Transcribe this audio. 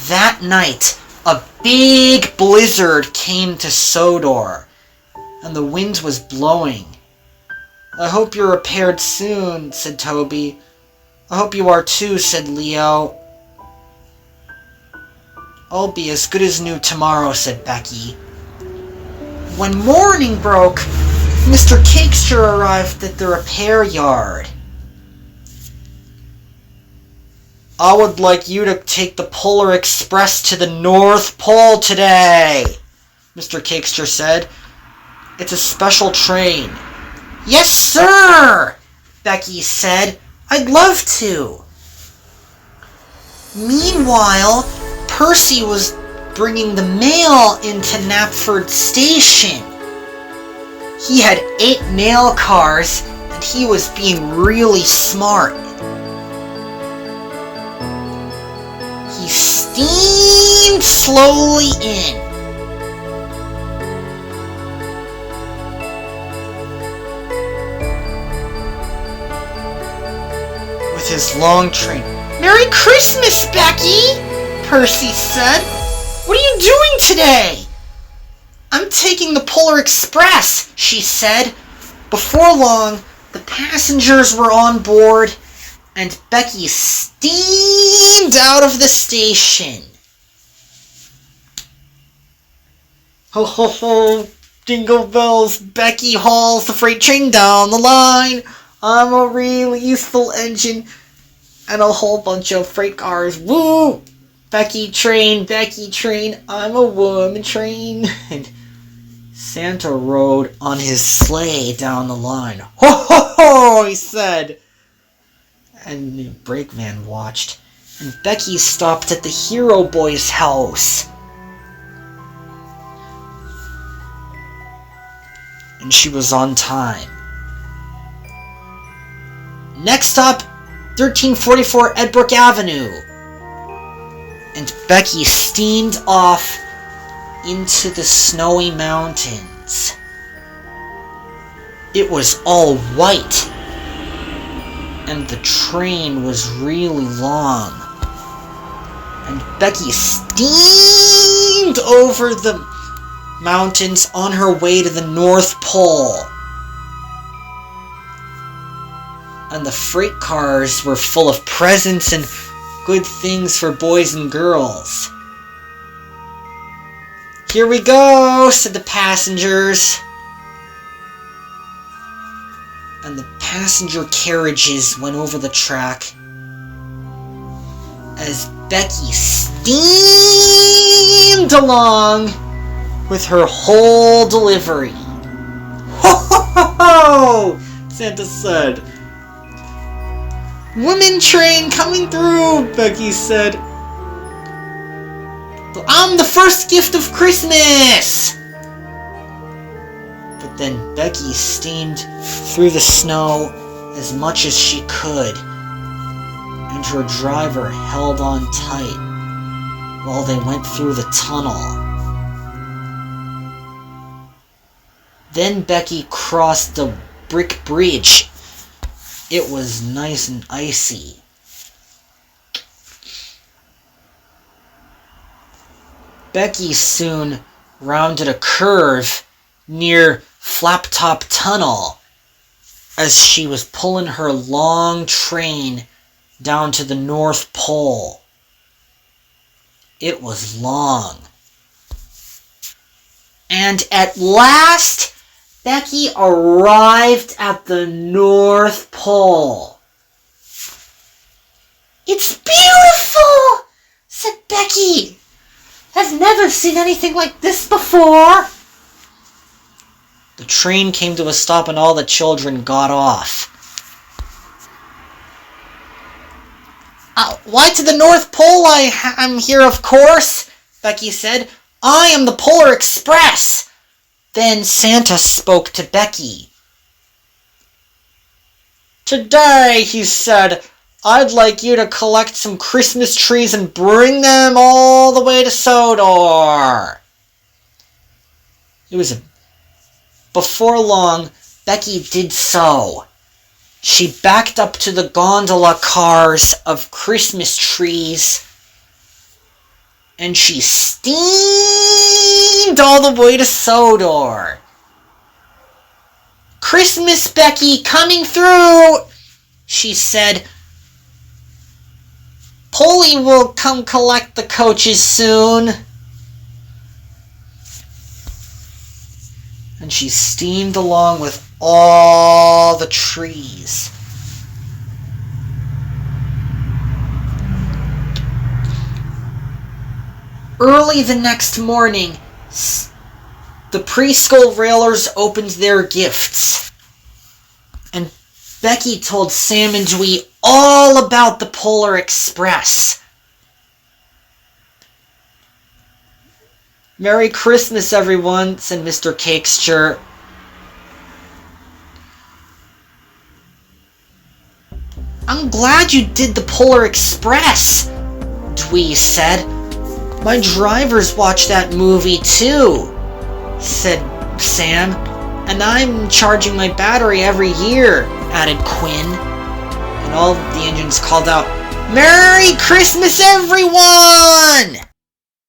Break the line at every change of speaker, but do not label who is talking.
That night, a big blizzard came to Sodor, and the wind was blowing. "I hope you're repaired soon," said Toby. "I hope you are too," said Leo. "I'll be as good as new tomorrow," said Becki. When morning broke, Mr. Cakester arrived at the repair yard. "I would like you to take the Polar Express to the North Pole today," Mr. Cakester said. "It's a special train." "Yes, sir," Becki said. "I'd love to." Meanwhile, Percy was bringing the mail into Knapford Station. He had 8 mail cars, and he was being really smart. He steamed slowly in. With his long train. "Merry Christmas, Becki," Percy said. "What are you doing today?" "I'm taking the Polar Express," she said. Before long, the passengers were on board, and Becki steamed out of the station. "Ho, ho, ho, jingle bells, Becki hauls the freight train down the line. I'm a real useful engine and a whole bunch of freight cars. Woo! Becki train, I'm a woman train." And Santa rode on his sleigh down the line. "Ho, ho, ho," he said. And the brakeman watched, and Becki stopped at the Hero Boy's house. And she was on time. Next stop, 1344 Edbrook Avenue. And Becki steamed off into the snowy mountains. It was all white, and the train was really long. And Becki steamed over the mountains on her way to the North Pole. And the freight cars were full of presents and good things for boys and girls. "Here we go," said the passengers. And the passenger carriages went over the track as Becki steamed along with her whole delivery. "Ho, ho, ho, ho," Santa said. "Women train coming through," Becki said. "I'm the first gift of Christmas!" But then Becki steamed through the snow as much as she could, and her driver held on tight while they went through the tunnel. Then Becki crossed the brick bridge. It was nice and icy. Becki soon rounded a curve near Flaptop Tunnel as she was pulling her long train down to the North Pole. It was long. And at last, Becki arrived at the North Pole. "It's beautiful," said Becki. "I've never seen anything like this before." The train came to a stop and all the children got off. "Why to the North Pole? I'm here, of course," Becki said. "I am the Polar Express." Then Santa spoke to Becki. "Today," he said, "I'd like you to collect some Christmas trees and bring them all the way to Sodor." Before long, Becki did so. She backed up to the gondola cars of Christmas trees and she steamed all the way to Sodor. "Christmas, Becki, coming through," she said. "Polly will come collect the coaches soon." And she steamed along with all the trees. Early the next morning, the preschool railers opened their gifts. And Becki told Sam and Dwee all about the Polar Express. "Merry Christmas, everyone," said Mr. Cakester. "I'm glad you did the Polar Express," Dwee said. "My drivers watch that movie too," said Sam. "And I'm charging my battery every year," added Quinn. And all the engines called out, "Merry Christmas, everyone!"